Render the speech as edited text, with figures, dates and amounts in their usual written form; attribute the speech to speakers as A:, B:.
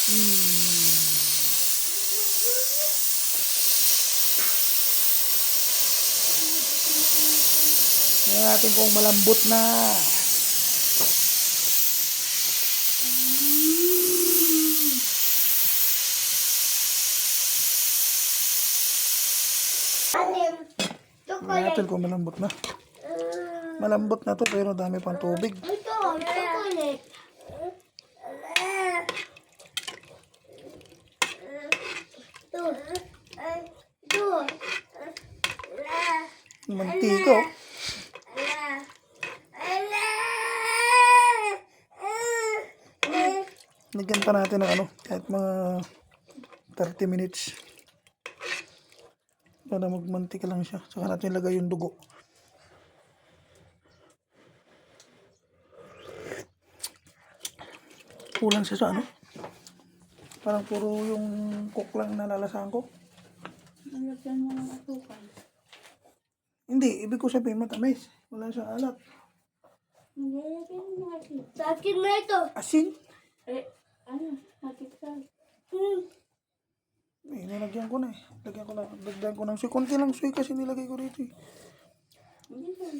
A: Tingnan natin kung malambot na. Tingnan natin kung malambot na. Malambot na to pero dami pang tubig.
B: Ito, chocolate.
A: Mantika. Lagyan pa natin ng ano, kahit mga 30 minutes. Para magmantika lang siya. Saka natin ilagay yung dugo. Kulang siya sa ano. Parang puro yung cook lang nalalasahan ko.
B: Nalagyan mo ng asukal.
A: Hindi, ibig ko sabihin matamis. Wala siyang alat.
B: Nilagyan mo natin. Sa akin na ito.
A: Asin?
B: Ano? Nakikita.
A: Nilagyan ko na eh. Dagdagan ko ng suy. Konti lang suy kasi nilagay ko rito eh.
B: Hindi ba?